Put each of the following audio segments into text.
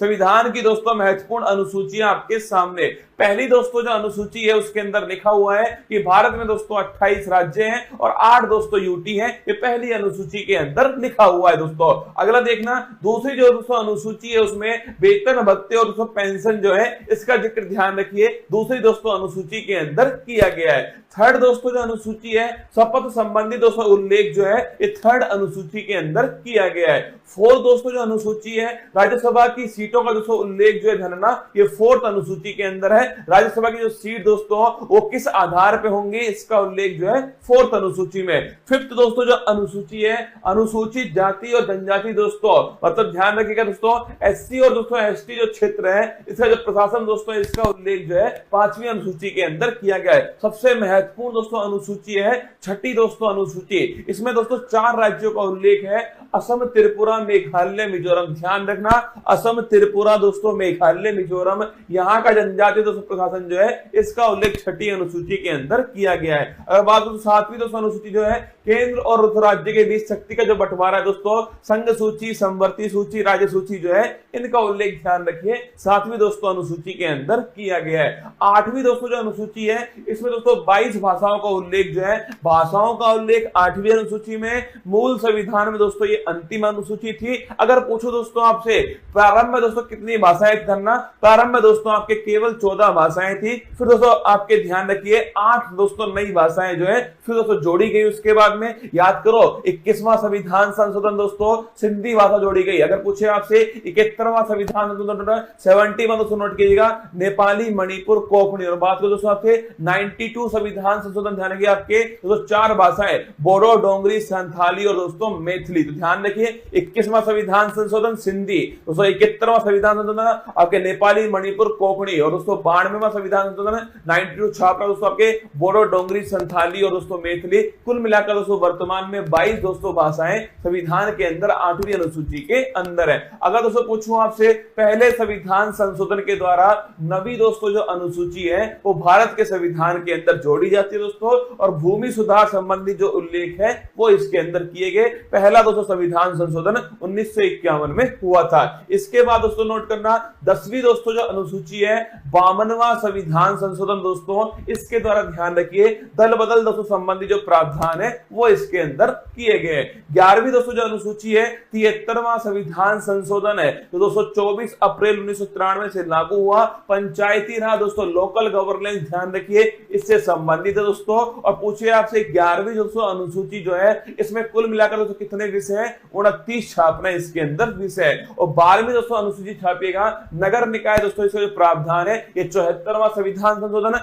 संविधान की दोस्तों महत्वपूर्ण अनुसूचियां आपके सामने। पहली दोस्तों जो अनुसूची है उसके अंदर लिखा हुआ है कि भारत में दोस्तों 28 राज्य हैं और 8 दोस्तों यूटी हैं। ये पहली अनुसूची के अंदर लिखा हुआ है दोस्तों। अगला देखना, दूसरी जो दोस्तों अनुसूची है उसमें वेतन भत्ते और दोस्तों पेंशन जो है इसका जिक्र ध्यान रखिए, दूसरी दोस्तों अनुसूची के अंदर किया गया है। थर्ड दोस्तों जो अनुसूची है शपथ संबंधी दोस्तों उल्लेख जो है ये थर्ड अनुसूची के अंदर किया गया है। फोर्थ दोस्तों जो अनुसूची है राज्यसभा की सीटों का दोस्तों उल्लेख जो है धनना ये फोर्थ अनुसूची के अंदर है। राज्यसभा की जो सीट दोस्तों वो किस आधार पे होंगे इसका उल्लेख जो है फोर्थ अनुसूची में। फिफ्थ दोस्तों जो अनुसूची है अनुसूचित जाति और जनजाति दोस्तों, मतलब ध्यान रखिएगा दोस्तों एससी और दोस्तों एसटी जो क्षेत्र है इसका जो प्रशासन दोस्तों इसका उल्लेख जो है पांचवी अनुसूची के अंदर किया गया है। सबसे महत्वपूर्ण दोस्तों अनुसूची है छठी दोस्तों अनुसूची। इसमें दोस्तों 4 राज्यों का उल्लेख है, असम, त्रिपुरा, मेघालय, मिजोरम। ध्यान रखना असम, त्रिपुरा दोस्तों, मेघालय, मिजोरम, यहाँ का जनजातीय दोस्तों प्रशासन जो है इसका उल्लेख छठी अनुसूची के अंदर किया गया है। अगर बात करें सातवीं दोस्तों अनुसूची जो है केंद्र और राज्य के बीच शक्ति का जो बंटवारा है दोस्तों, संघ सूची, समवर्ती सूची, राज्य सूची जो है इनका उल्लेख ध्यान रखिए सातवीं दोस्तों अनुसूची के अंदर किया गया है। आठवीं दोस्तों जो अनुसूची है इसमें दोस्तों 22 भाषाओं का उल्लेख जो है, भाषाओं का उल्लेख आठवीं अनुसूची में। मूल संविधान में दोस्तों ये अंतिम अनुसूची थी। अगर पूछो दोस्तों आपसे प्रारंभ में दोस्तों कितनी भाषाएं करना, प्रारंभ में दोस्तों आपके केवल 14 भाषाएं थी। फिर दोस्तों आपके ध्यान रखिए 8 दोस्तों नई भाषाएं जो है फिर दोस्तों जोड़ी गई। उसके बाद में याद करो 21वां संविधान संशोधन दोस्तों सिंधी भाषा जोड़ी गई। अगर पूछे आपसे 71वां संविधान संशोधन 71 दोस्तों नोट कीजिएगा नेपाली, मणिपुर, कोंकणी। और बात करो दोस्तों आपसे 92 संविधान संशोधन ध्यान रखिए आपके दोस्तों 4 भाषाएं बोडो, डोंगरी, संथाली और दोस्तों मैथिली। तो ध्यान रखिए 21वां संविधान संशोधन सिंधी दोस्तों, 71वां संविधान संशोधन आपके नेपाली, मणिपुर, कोंकणी और दोस्तों 92वां संविधान संशोधन 92 छापरा दोस्तों आपके बोडो, डोंगरी, संथाली और दोस्तों मैथिली। कुल मिलाकर दोस्तों वर्तमान में 22 दोस्तों भाषाएं संविधान के अंदर 8वीं अनुसूची के अंदर है। अगर दोस्तों पूछूं आपसे पहले संविधान संशोधन के द्वारा नवी दोस्तों जो अनुसूची है वो भारत के संविधान के अंदर जोड़ी जाती है दोस्तों, और भूमि सुधार संबंधी जो उल्लेख है वो इसके अंदर किए गए। पहला दोस्तों संविधान संशोधन 1951 में हुआ था। इसके बाद दोस्तों नोट करना 10वीं दोस्तों जो अनुसूची है 52वां संविधान संशोधन दोस्तों, इसके द्वारा ध्यान रखिए दल बदल दोस्तों संबंधी जो प्रावधान है वो इसके अंदर किए गए। 11वीं दोस्तों जो अनुसूची है 73वां संविधान संशोधन है तो दोस्तों 24 अप्रैल 1993 से लागू हुआ। पंचायती राज दोस्तों लोकल गवर्नेंस ध्यान रखिए इससे संबंधित है दोस्तों। और पूछिए आपसे 11वीं दोस्तों अनुसूची जो है इसमें कुल मिलाकर दोस्तों कितने विषय है, 29 छापना इसके अंदर विषय है। और 12वीं दोस्तों अनुसूची छापिएगा नगर निकाय दोस्तों, इसका जो प्रावधान है ये 74वां संविधान संशोधन।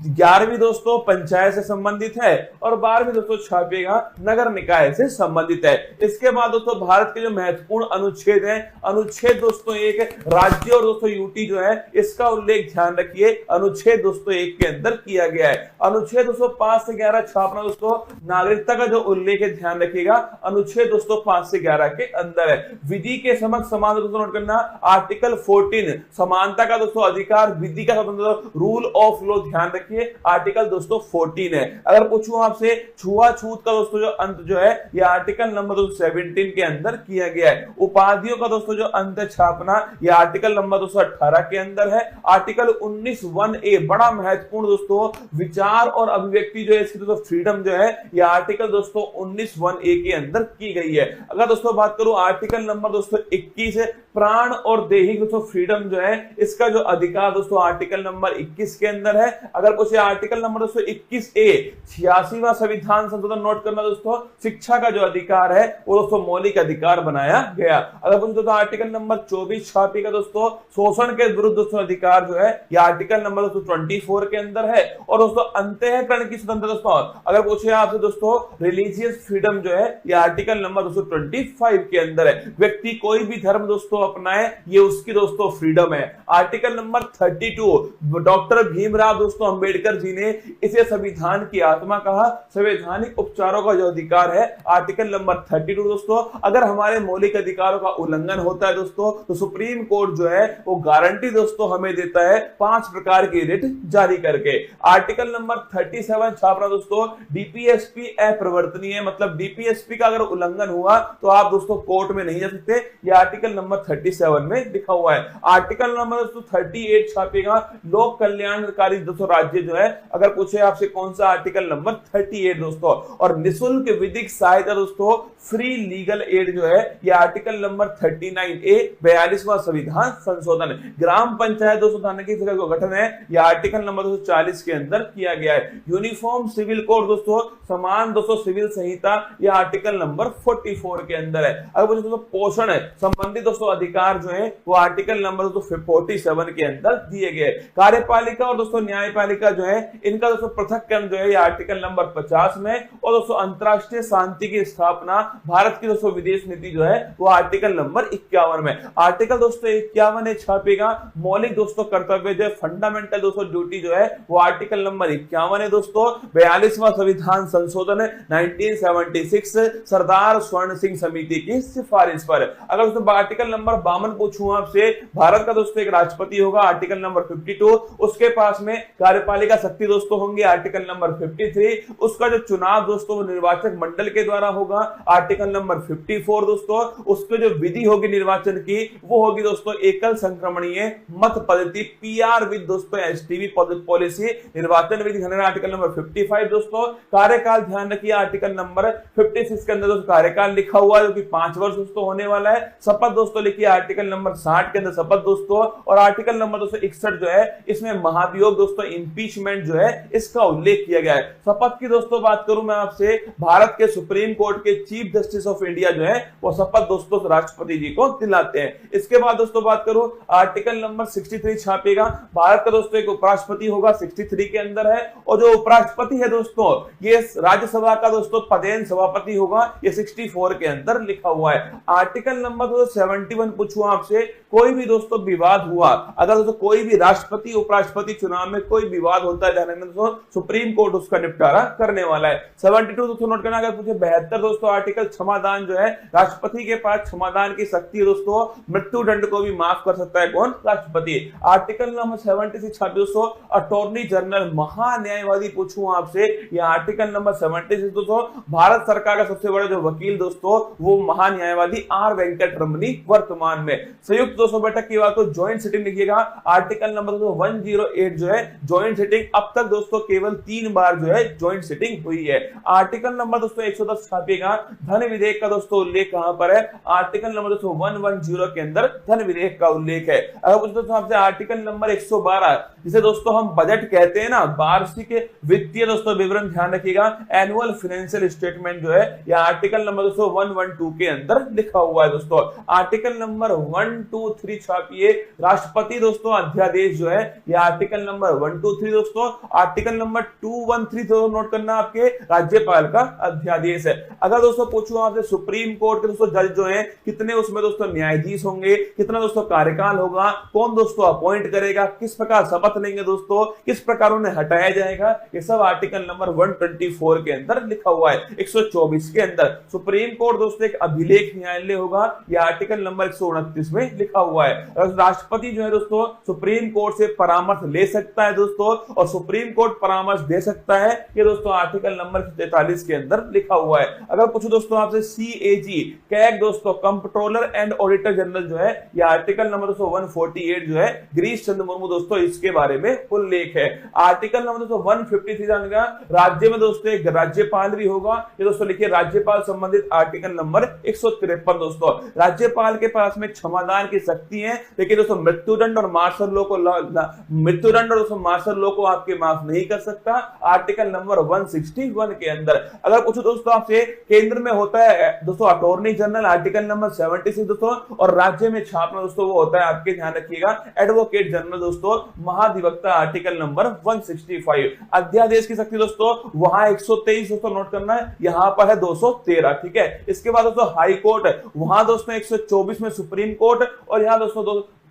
11वीं दोस्तों पंचायत से संबंधित है और 12वीं दोस्तों छापिएगा नगर निकाय से संबंधित है। इसके बाद दोस्तों भारत के जो महत्वपूर्ण अनुच्छेद है, अनुच्छेद दोस्तों 1 राज्य और दोस्तों यूटी जो है इसका उल्लेख ध्यान रखिए अनुच्छेद दोस्तों 1 के अंदर किया गया है। अनुच्छेद दोस्तों 5 से 11 छापना दोस्तों नागरिकता का जो उल्लेख है ध्यान रखिएगा अनुच्छेद दोस्तों 5 से 11 के अंदर है। विधि के समक्ष समान दोस्तों नोट करना आर्टिकल 14 समानता का दोस्तों अधिकार, विधि का स्वतंत्रता, रूल ऑफ लॉ ध्यान रखिए आर्टिकल दोस्तों 14 है। अगर पूछूं आपसे छुआछूत का दोस्तों जो अंत जो है ये आर्टिकल नंबर 17 के अंदर किया गया है। उपाधियों का दोस्तों जो अंत छापना ये आर्टिकल नंबर 18 के अंदर है। आर्टिकल 19(1)(a) बड़ा महत्वपूर्ण दोस्तों विचार और अभिव्यक्ति जो है इसकी दोस्तों फ्रीडम जो है ये आर्टिकल दोस्तों 19(1)(a) के अंदर की गई है। अगर दोस्तों बात करूं आर्टिकल नंबर दोस्तों 21 प्राण और दैहिक दोस्तों फ्रीडम जो है इसका जो अधिकार दोस्तों आर्टिकल नंबर 21 के अंदर है। अगर पूछे आर्टिकल नंबर दोस्तों 21(a) 86वां संविधान संशोधन नोट करना दोस्तों शिक्षा का जो अधिकार है वो दोस्तों मौलिक अधिकार बनाया गया। अगर पूछे दोस्तों आर्टिकल नंबर 24 छापिएगा दोस्तों शोषण के विरुद्ध दोस्तों अधिकार जो है ये आर्टिकल नंबर दोस्तों 24 के अंदर है। और दोस्तों अंतःकरण की स्वतंत्रता दोस्तों अगर पूछे आपसे दोस्तों रिलीजियस फ्रीडम जो है ये आर्टिकल नंबर दोस्तों 25 के अंदर है। व्यक्ति कोई भी धर्म दोस्तों अपनाए ये उसकी दोस्तों फ्रीडम है। आर्टिकल नंबर 32 डॉक्टर भीमराव दोस्तों दोस्तों अंबेडकर जी ने इसे संविधान की आत्मा कहा। संवैधानिक उपचारों का जो अधिकार है आर्टिकल नंबर 32 दोस्तों, अगर हमारे मौलिक अधिकारों का उल्लंघन होता है दोस्तों तो सुप्रीम कोर्ट जो है वो गारंटी दोस्तों हमें देता है 5 प्रकार की रिट जारी करके। आर्टिकल नंबर 37 छापना दोस्तों, डीपीएसपी अप्रवर्तनीय है, मतलब डीपीएसपी का अगर उल्लंघन हुआ तो आप दोस्तों कोर्ट में नहीं जा सकते। ये आर्टिकल नंबर 37 में लिखा हुआ है। आर्टिकल नंबर दोस्तों 38 छापेगा, लोक कल्याणकारी दोस्तों राज्य जो है, अगर पूछे आपसे कौन सा आर्टिकल नंबर 38 दोस्तों। और निःशुल्क विधिक सहायता दोस्तों, फ्री लीगल एड जो है, ये आर्टिकल नंबर 39A 42वां संविधान संशोधन। ग्राम पंचायत दोस्तों थाने की जगह को गठन है, यह आर्टिकल नंबर 240 के अंदर किया गया है। यूनिफॉर्म सिविल कोड दोस्तों, समान दोस्तों सिविल संहिता, यह आर्टिकल नंबर 44 के अंदर है। अगर दोस्तों पोषण है संबंधित दोस्तों अधिकार जो है वो आर्टिकल नंबर 47 के अंदर दिए गए। कार्यपालिका और दोस्तों न्यायपालिका जो है इनका दोस्तों पृथक्करण जो है ये आर्टिकल नंबर 50 में। और दोस्तों अंतरराष्ट्रीय शांति की स्थापना, भारत की दोस्तों विदेश नीति जो है वो आर्टिकल नंबर 51 में। आर्टिकल दोस्तों 51 छापेगा, मौलिक दोस्तों कर्तव्य जो है फंडामेंटल दोस्तों ड्यूटी जो है वो आर्टिकल नंबर 51 है दोस्तों। 42वां संविधान संशोधन 1976 सरदार स्वर्ण सिंह समिति की सिफारिश पर। अगर दोस्तों आर्टिकल नंबर 52 पूछूं आपसे, भारत का दोस्तों एक राष्ट्रपति होगा आर्टिकल नंबर 52, उसके पास में कार्यपालिका शक्ति दोस्तों होंगे आर्टिकल नंबर 53, उसका जो चुनाव दोस्तों निर्वाचक मंडल के द्वारा होगा आर्टिकल नंबर 54 दोस्तों, उसके जो विधि होगी निर्वाचन की वो होगी दोस्तों एकल संक्रमणीय मत पद्धति, पीआर विद दोस्तों एसटीवी पॉलिसी निर्वाचन विधि आर्टिकल नंबर 55 दोस्तों। कार्यकाल ध्यान रखिए आर्टिकल नंबर 56 के अंदर दोस्तों कार्यकाल लिखा हुआ है जो कि 5 वर्ष दोस्तों होने वाला है। शपथ दोस्तों लिखिए आर्टिकल नंबर 60 के अंदर शपथ दोस्तों। और आर्टिकल नंबर 261 जो है इसमें महाभियोग दोस्तों इंपीचमेंट जो है इसका उल्लेख किया गया है। शपथ की दोस्तों बात करूं मैं आपसे, भारत के सुप्रीम कोर्ट के चीफ जस्टिस ऑफ इंडिया जो है वो शपथ दोस्तों राष्ट्रपति जी को दिलाते हैं। इसके बाद दोस्तों बात करूं आर्टिकल नंबर 63 छापेगा, भारत का दोस्तों एक उपराष्ट्रपति होगा 63 के अंदर है। और जो उपराष्ट्रपति है दोस्तों ये राज्यसभा का दोस्तों पदेन सभापति होगा, ये 64 के अंदर लिखा हुआ है। आर्टिकल नंबर 71 पूछूं आपसे, कोई भी दोस्तों विवाद हुआ, अगर दोस्तों कोई भी राष्ट्रपति उपराष्ट्रपति चुनाव में कोई विवाद होता है दोस्तों सुप्रीम कोर्ट उसका निपटारा करने वाला है। 72 दोस्तों नोट करना, अगर पूछे 72 दोस्तों आर्टिकल क्षमादान जो है, राष्ट्रपति के पास क्षमादान की शक्ति है दोस्तों, मृत्यु दंड को भी माफ कर सकता है कौन, राष्ट्रपति। आर्टिकल नंबर 76 दोस्तों अटॉर्नी जनरल महान्यायवादी पूछूं आपसे, यह आर्टिकल नंबर 76 दोस्तों भारत सरकार का सबसे बड़ा जो वकील दोस्तों वो महान्यायवादी आर वेंकट रमनी वर्तमान में। संयुक्त दोस्तों बैठक की बात तो ज्वाइंट सिटिंग लिखिएगा, आर्टिकल नंबर 108 जो है ज्वाइंट सिटिंग, अब तक दोस्तों केवल 3 बार जो है ज्वाइंट सिटिंग हुई है। आर्टिकल नंबर दोस्तों 110 छापेगा, धन विधेयक का दोस्तों उल्लेख कहां पर है, आर्टिकल नंबर दोस्तों 110 के अंदर धन विधेयक का उल्लेख है। अगर दोस्तों आपसे आर्टिकल नंबर 112 जिसे दोस्तों हम बजट कहते हैं ना, वार्षिक वित्तीय दोस्तों विवरण ध्यान रखिएगा, एनुअल फाइनेंशियल स्टेटमेंट जो है यह आर्टिकल नंबर दोस्तों 112 के अंदर लिखा हुआ है दोस्तों। आर्टिकल नंबर 123 छापिए, राष्ट्रपति दोस्तों अध्यादेश जो है यह आर्टिकल नंबर 123 दोस्तों। आर्टिकल नंबर 213 दोस्तों नोट करना, आपके राज्यपाल का अध्यादेश है। अगर दोस्तों पूछूं आपसे सुप्रीम कोर्ट के दोस्तों जज जो है कितने उसमें दोस्तों न्यायाधीश होंगे, कितना दोस्तों कार्यकाल होगा, कौन दोस्तों अपॉइंट करेगा, किस प्रकार शपथ लेंगे दोस्तों, किस प्रकार उन्हें हटाया जाएगा, ये सब आर्टिकल नंबर 124 के अंदर लिखा हुआ है। 124 के अंदर सुप्रीम कोर्ट दोस्तों एक अभिलेख न्यायालय होगा, यह आर्टिकल नंबर 129 में लिखा हुआ है। राष्ट्रपति जो है दोस्तों सुप्रीम कोर्ट से परामर्श ले सकता है दोस्तों, और सुप्रीम कोर्ट परामर्श दे सकता है, ये दोस्तों आर्टिकल नंबर 43 के अंदर लिखा हुआ है। अगर पूछो दोस्तों आपसे सीएजी कैग दोस्तों कंप्ट्रोलर एंड ऑडिटर जनरल जो है, यह आर्टिकल नंबर 148 जो है गिरीश चंद्र मुर्मू दोस्तों इसके बारे में उल्लेख है। आर्टिकल नंबर 153 जानेगा, राज्य में दोस्तों एक राज्यपाल भी होगा, ये दोस्तों लिखिए राज्यपाल संबंधित आर्टिकल नंबर 153 दोस्तों। राज्यपाल के पास में क्षमादान की शक्ति है, लेकिन दोस्तों मृत्युदंड और मार्शल लॉ को मृत्युदंड और दोस्तों मार्शल लॉ को आपके माफ नहीं कर सकता, आर्टिकल नंबर 161 के अंदर। अगर पूछो दोस्तों आपसे केंद्र में होता है दोस्तों अटॉर्नी जनरल, आर्टिकल नंबर 76 दोस्तों, और राज्य में छापना दोस्तों वो होता है आपके ध्यान रखिएगा एडवोकेट जनरल दोस्तों, महाधिवक्ता आर्टिकल नंबर 165। अध्यादेश की शक्ति दोस्तों वहां 123 दोस्तों नोट करना है, यहां पर है 213, ठीक है। इसके बाद दोस्तों हाई कोर्ट, वहां दोस्तों 124 में सुप्रीम कोर्ट, और यहां दोस्तों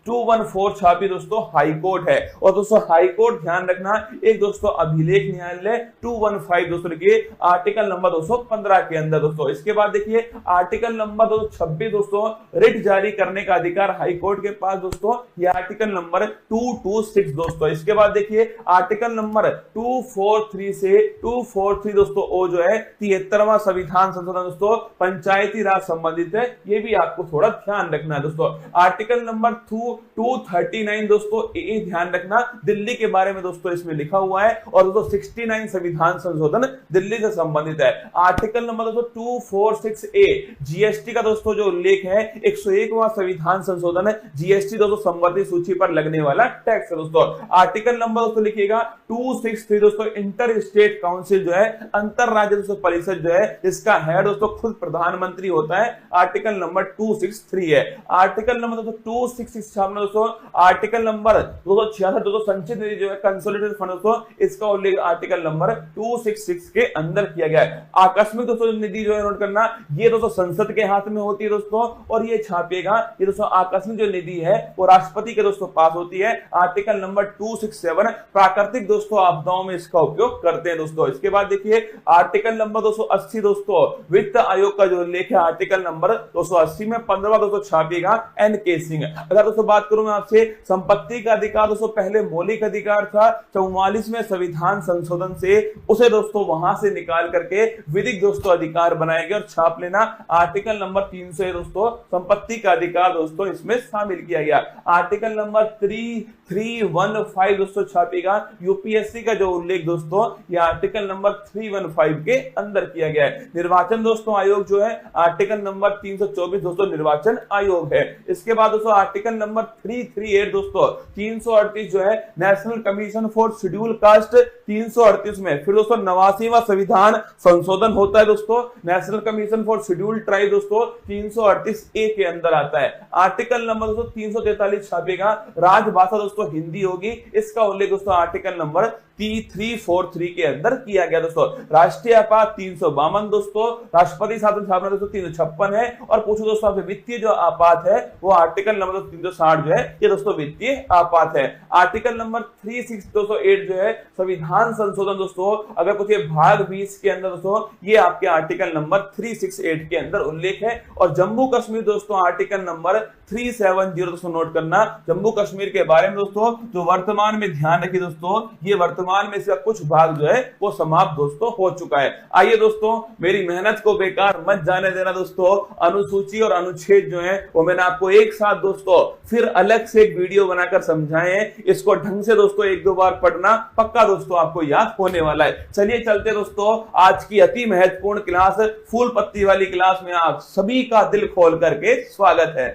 214 छापी दोस्तों हाई कोर्ट है। और दोस्तों हाई कोर्ट ध्यान रखना, एक दोस्तों अभिलेख न्यायालय 215 दोस्तों लिखिए आर्टिकल नंबर 215 के अंदर दोस्तों। इसके बाद देखिए आर्टिकल नंबर 226 दोस्तों रिट जारी करने का अधिकार हाई कोर्ट के पास दोस्तों, ये आर्टिकल नंबर 226 दोस्तों। इसके बाद देखिए आर्टिकल नंबर 243 से 243 दोस्तों ओ जो है 73वां संविधान संशोधन दोस्तों पंचायती राज संबंधित है, ये भी आपको थोड़ा ध्यान रखना है दोस्तों। आर्टिकल नंबर 239 दोस्तों ए ध्यान रखना, दिल्ली के बारे में दोस्तों इसमें लिखा हुआ है। और दोस्तों 69 संविधान संशोधन दिल्ली से संबंधित है। आर्टिकल नंबर दोस्तों 246 ए जीएसटी का दोस्तों जो उल्लेख है 101वां संविधान संशोधन है, जीएसटी दोस्तों संवर्धित सूची पर लगने वाला टैक्स है दोस्तों। आर्टिकल नंबर दोस्तों लिखिएगा 263 दोस्तों इंटर स्टेट काउंसिल जो है अंतर राज्य दोस्तों परिषद जो है इसका हेड दोस्तों खुद प्रधानमंत्री होता है, आर्टिकल नंबर 263 है। आर्टिकल नंबर दोस्तों 266 सामने दोस्तों आर्टिकल नंबर 266 दोस्तों संचित निधि जो है कंसोलिडेटेड फंड दोस्तों, इसका उल्लेख आर्टिकल नंबर 266 के अंदर किया गया है। आकस्मिक दोस्तों निधि जो है नोट करना, ये दोस्तों संसद के हाथ में होती है दोस्तों, और ये छापिएगा ये दोस्तों आकस्मिक जो निधि है वो राष्ट्रपति के दोस्तों पास होती है, आर्टिकल नंबर 267 प्राकृतिक दोस्तों आपदाओं में इसका उपयोग करते हैं दोस्तों। इसके बाद देखिए आर्टिकल नंबर 280 दोस्तों वित्त आयोग का जो उल्लेख है आर्टिकल नंबर 280 में 15वां दोस्तों छापिएगा एन.के. सिंह। अगर दोस्तों बात करूं मैं आपसे संपत्ति का अधिकार दोस्तों पहले मौलिक अधिकार था, 44वें संविधान संशोधन से उसे दोस्तों वहां से निकाल करके विधिक दोस्तों अधिकार बनाए गए, और छाप लेना आर्टिकल नंबर 300 दोस्तों संपत्ति का अधिकार दोस्तों इसमें शामिल किया गया। आर्टिकल नंबर 315 दोस्तों छापेगा यूपीएससी का जो उल्लेख दोस्तों ये आर्टिकल नंबर 315 के अंदर किया गया है। निर्वाचन दोस्तों आयोग जो है आर्टिकल नंबर 324 दोस्तों निर्वाचन आयोग है। इसके बाद दोस्तों आर्टिकल नंबर 338 दोस्तों 338 जो है national commission for schedule caste, 338 में फिर दोस्तों 89वां संविधान संशोधन होता है दोस्तों, national commission for schedule tribe दोस्तों 338 ए के अंदर आता है। आर्टिकल नंबर दोस्तों 343 छापेगा राजभाषा दोस्तों हिंदी होगी, इसका उल्लेख दोस्तों आर्टिकल नंबर 343 के अंदर किया गया दोस्तों। राष्ट्रीय आपात 352 दोस्तों, राष्ट्रपति शासन स्थापना दोस्तों 356 है। और पूछो दोस्तों आपसे वित्तीय जो आपात है वो आर्टिकल नंबर 360 जो है ये दोस्तों वित्तीय आपात है। आर्टिकल नंबर 368 जो है संविधान संशोधन दोस्तों, अगर पूछिए भाग 20 के अंदर दोस्तों ये आपके आर्टिकल नंबर 368 के अंदर उल्लेख है। और जम्मू कश्मीर दोस्तों आर्टिकल नंबर 370 दोस्तों नोट करना, जम्मू कश्मीर के बारे में दोस्तों जो वर्तमान में ध्यान रखिए दोस्तों, ये वर्तमान में इसका कुछ भाग जो है वो समाप्त दोस्तों हो चुका है। आइए दोस्तों मेरी मेहनत को बेकार मत जाने देना दोस्तों, अनुसूची और अनुच्छेद जो है वो मैंने आपको एक साथ दोस्तों फिर अलग से एक वीडियो बनाकर समझाए हैं, इसको ढंग से दोस्तों एक दो बार पढ़ना, पक्का दोस्तों आपको याद होने वाला है। चलिए चलते दोस्तों आज की अति महत्वपूर्ण क्लास फूल पत्ती वाली क्लास में आप सभी का दिल खोल करके स्वागत है।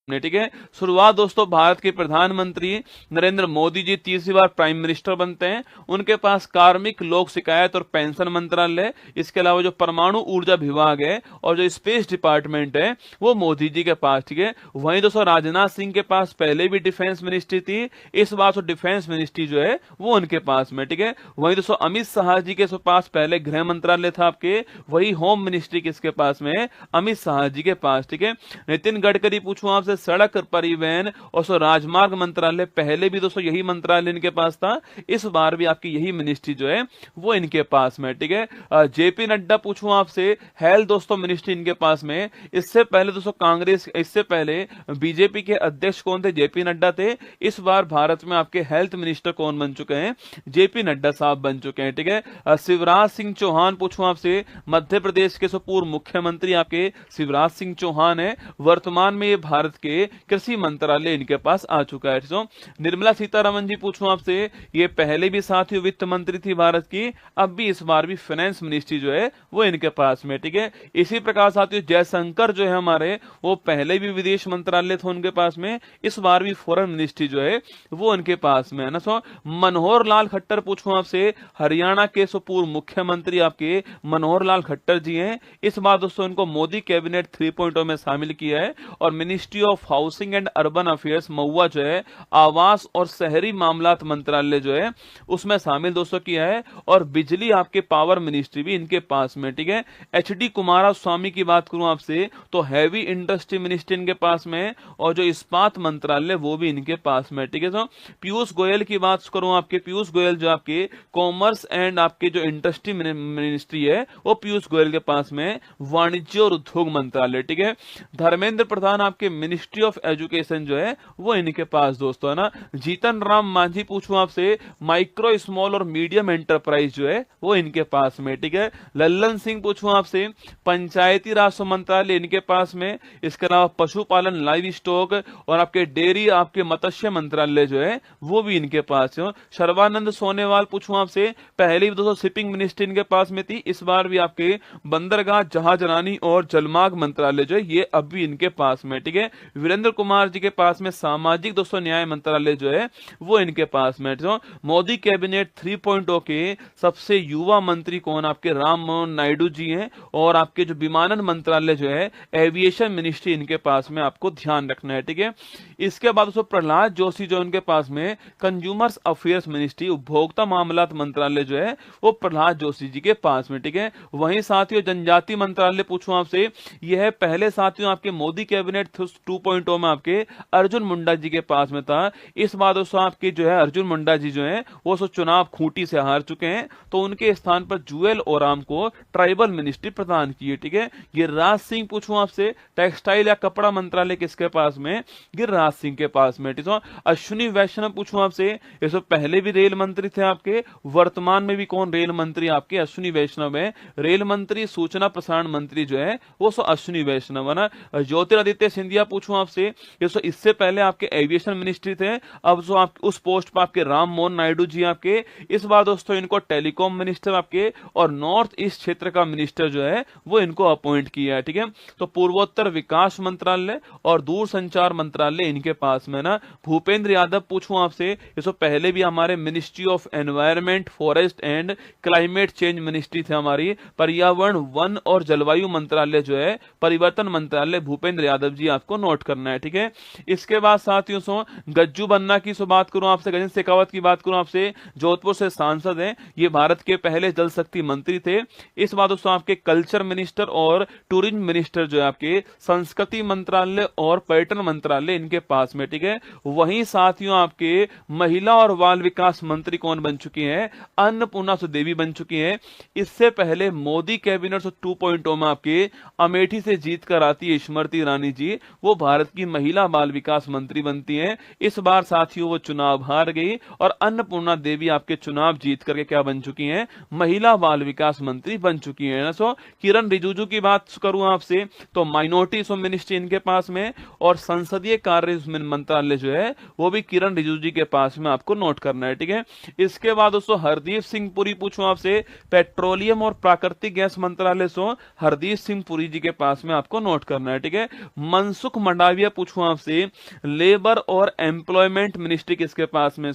ठीक है। शुरुआत दोस्तों भारत के प्रधानमंत्री नरेंद्र मोदी जी तीसरी बार प्राइम मिनिस्टर बनते हैं। उनके पास कार्मिक, लोक शिकायत और पेंशन मंत्रालय, इसके अलावा जो परमाणु ऊर्जा विभाग है और जो स्पेस डिपार्टमेंट है वो मोदी जी के पास। ठीक है। वहीं दोस्तों राजनाथ सिंह के पास पहले भी डिफेंस मिनिस्ट्री थी, इस बार तो डिफेंस मिनिस्ट्री जो है वो उनके पास में। ठीक है। वहीं दोस्तों अमित शाह जी के पास पहले गृह मंत्रालय था आपके, वही होम मिनिस्ट्री किसके पास में है, अमित शाह जी के पास। ठीक है। नितिन गडकरी पूछूं आपसे सड़क परिवहन और राजमार्ग मंत्रालय, पहले भी दोस्तों यही मंत्रालय इनके पास था, इस बार भी आपकी यही मिनिस्ट्री जो है वो इनके पास में, ठीक है। जेपी नड्डा पूछूं आपसे, हेल्थ दोस्तों मिनिस्ट्री इनके पास में। इससे पहले दोस्तों कांग्रेस, इससे पहले बीजेपी के अध्यक्ष कौन थे? जेपी नड्डा थे। इस बार भारत में आपके हेल्थ मिनिस्टर कौन बन चुके हैं? जेपी नड्डा साहब बन चुके हैं, ठीक है। शिवराज सिंह चौहान पूछूं आपसे, मध्य प्रदेश के पूर्व मुख्यमंत्री आपके शिवराज सिंह चौहान है। वर्तमान में ये भारत के कृषि मंत्रालय इनके पास आ चुका है। तो निर्मला सीतारमण जी पूछूं आपसे, ये पहले भी साथियों वित्त मंत्री थी भारत की, अब भी इस बार भी फाइनेंस मिनिस्ट्री जो है वो इनके पास में, ठीक है। इसी प्रकार साथियों जयशंकर जो है हमारे, वो पहले भी विदेश मंत्रालय था उनके पास में, इस बार भी फॉरेन मिनिस्ट्री जो है वो इनके पास में है ना। सो मनोहर लाल खट्टर पूछूं आपसे, हरियाणा के पूर्व मुख्यमंत्री आपके मनोहर लाल खट्टर जी हैं। इस बार दोस्तों इनको मोदी कैबिनेट 3.0 में शामिल किया है और ministry of housing and urban affairs MoHUA जो है आवास और शहरी मामलात मंत्रालय जो है उसमें शामिल दोस्तों किया है। और बिजली आपके पावर मिनिस्ट्री भी इनके पास में, ठीक है। एचडी कुमारस्वामी की बात करूं आपसे तो हैवी इंडस्ट्री मिनिस्ट्री इनके पास में, और जो इस्पात मंत्रालय वो भी इनके पास में, ठीक है। तो पीयूष गोयल की बात करूं, आपके पीयूष गोयल जो आपके कॉमर्स एंड आपके जो इंडस्ट्री मिनिस्ट्री है वो पीयूष गोयल के पास में, वाणिज्य और उद्योग मंत्रालय, ठीक है। धर्मेंद्र प्रधान आपके मिनिस्ट्री ऑफ एजुकेशन जो है वो इनके पास दोस्तों है ना। जीतन राम मांझी पूछूं आपसे, माइक्रो स्मॉल और मीडियम एंटरप्राइज जो है वो इनके पास में, ठीक है। लल्लन सिंह पूछूं आपसे, पंचायती राज मंत्रालय इनके पास में। इसके अलावा पशुपालन लाइव स्टॉक और आपके डेयरी आपके मत्स्य मंत्रालय जो है वो भी इनके पास है। सर्बानंद सोनेवाल पूछूं आपसे, पहले भी दोस्तों शिपिंग मिनिस्ट्री इनके पास में थी, इस बार भी आपके बंदरगाह जहाजरानी और जलमार्ग मंत्रालय जो है ये अब भी इनके पास में, ठीक है। वीरेंद्र कुमार जी के पास में सामाजिक दोस्तों न्याय मंत्रालय जो है वो इनके पास में। तो मोदी कैबिनेट 3.0 के सबसे युवा मंत्री कौन? आपके राम मोहन नायडू जी हैं। और आपके जो विमानन मंत्रालय जो है एविएशन मिनिस्ट्री इनके पास में, आपको ध्यान रखना है, ठीक है। इसके बाद दोस्तों प्रहलाद जोशी जो उनके पास में कंज्यूमर्स अफेयर्स मिनिस्ट्री, उपभोक्ता मामलात मंत्रालय जो है वो प्रहलाद जोशी जी के पास में, ठीक है। वहीं साथियों जनजाति मंत्रालय पूछूं आपसे, यह पहले साथियों आपके मोदी कैबिनेट 2.0 में आपके अर्जुन मुंडा जी के पास में था। इस बार दोस्तों आपके जो है अर्जुन मुंडा जी जो है वो चुनाव खूंटी से हार चुके हैं, तो उनके स्थान पर जुएल ओराम को ट्राइबल मिनिस्ट्री प्रदान की है, ठीक है। गिरिराज सिंह पूछूं आपसे, टेक्सटाइल या कपड़ा मंत्रालय किसके पास में? गिरिराज सिंह के पास में, ठीक है। अश्विनी वैष्णव पूछूं आपसे, ये सब पहले भी रेल मंत्री थे आपके, वर्तमान में भी कौन रेल मंत्री आपके? अश्विनी वैष्णव है। रेल मंत्री सूचना प्रसारण मंत्री जो है वो अश्विनी वैष्णव है ना। ज्योतिरादित्य सिंधिया पूछूं आपसे, ये इससे पहले आपके एविएशन मिनिस्ट्री थे, अब जो आप उस पोस्ट पर आपके राम मोहन नायडू जी आपके, इस बार दोस्तों इनको टेलीकॉम मिनिस्टर आपके और नॉर्थ ईस्ट क्षेत्र का मिनिस्टर जो है वो इनको अपॉइंट किया है, ठीक है। तो पूर्वोत्तर विकास मंत्रालय और दूर संचार मंत्रालय इनके पास में ना। भूपेंद्र यादव पूछूं आपसे, ये पहले भी हमारे ministry of environment forest and climate change ministry थे हमारी, पर्यावरण वन और जलवायु मंत्रालय जो है परिवर्तन मंत्रालय, भूपेंद्र यादव जी आपको नोट करना है, ठीक है। इसके बाद साथियों गज्जू बन्ना की बात करूं आपसे, गजेंद्र शेखावत की बात करूं आपसे, जोधपुर से सांसद हैं, ये भारत के पहले जल शक्ति मंत्री थे। इस बात दोस्तों आपके कल्चर मिनिस्टर और टूरिज्म मिनिस्टर जो है आपके संस्कृति मंत्रालय और पर्यटन मंत्रालय इनके पास में, ठीक है। वहीं साथियों आपके महिला और बाल विकास मंत्री कौन बन चुकी हैं? अन्नपूर्णा देवी बन चुकी हैं। इससे पहले मोदी कैबिनेट 2.0 में आपके अमेठी से जीत कर आती है स्मृति ईरानी जी, वो भारत की महिला बाल विकास मंत्री बनती हैं। इस बार साथियों वो चुनाव हार गई और अन्नपूर्णा देवी आपके चुनाव जीत करके क्या बन चुकी हैं? महिला बाल विकास मंत्री बन चुकी हैं। किरण रिजिजू की बात करूं आपसे तो माइनॉरिटी मिनिस्ट्री इनके पास में और संसदीय कार्य मंत्रालय जो है वो भी किरण रिजिजू जी के पास में, आपको नोट करना है, ठीक है। इसके बाद दोस्तों हरदीप सिंह पुरी पूछूं आपसे, पेट्रोलियम और प्राकृतिक गैस मंत्रालय हरदीप सिंह पुरी जी के पास में आपको नोट करना है, ठीक है। मनसुख मंडाविया पूछूं आपसे, लेबर और एम्प्लॉयमेंट मिनिस्ट्री किसके पास में?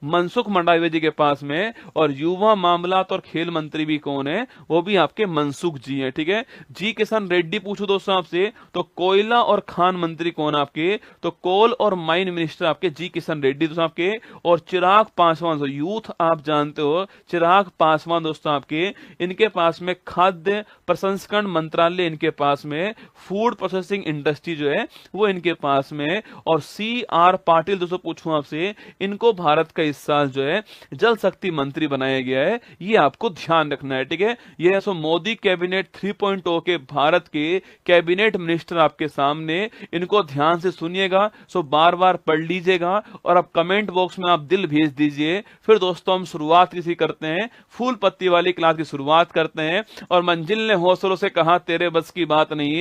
मनसुख मंडाविया जी के पास में। और युवा मामलात और खेल मंत्री भी कौन है? वो भी आपके मनसुख जी हैं, ठीक है। जी किशन रेड्डी पूछूं दोस्तों आपसे तो कोयला और खान मंत्री कौन आपके? तो कोल और माइन मिनिस्टर आपके जी किशन रेड्डी दोस्तों आपके। और चिराग पासवान यूथ आप जानते हो, चिराग पासवान दोस्तों आपके, इनके पास में खाद्य प्रसंस्करण मंत्रालय इनके पास में, फूड प्रोसेसिंग इंडस्ट्री जो है वो इनके पास में है। और CR पाटिल दोस्तों पूछूं आपसे, इनको भारत का इस साल जो है जल शक्ति मंत्री बनाया गया है, ये आपको ध्यान रखना है, ठीक है। ये सो मोदी कैबिनेट 3.0 के भारत के कैबिनेट मिनिस्टर आपके सामने, इनको ध्यान से सुनिएगा, सो बार बार पढ़ लीजिएगा और अब कमेंट बॉक्स में आप दिल भेज दीजिए। फिर दोस्तों हम शुरुआत किसी करते हैं, फूल पत्ती वाली क्लास की शुरुआत करते हैं। और मंजिल ने हौसलों से कहा तेरे बस की बात नहीं।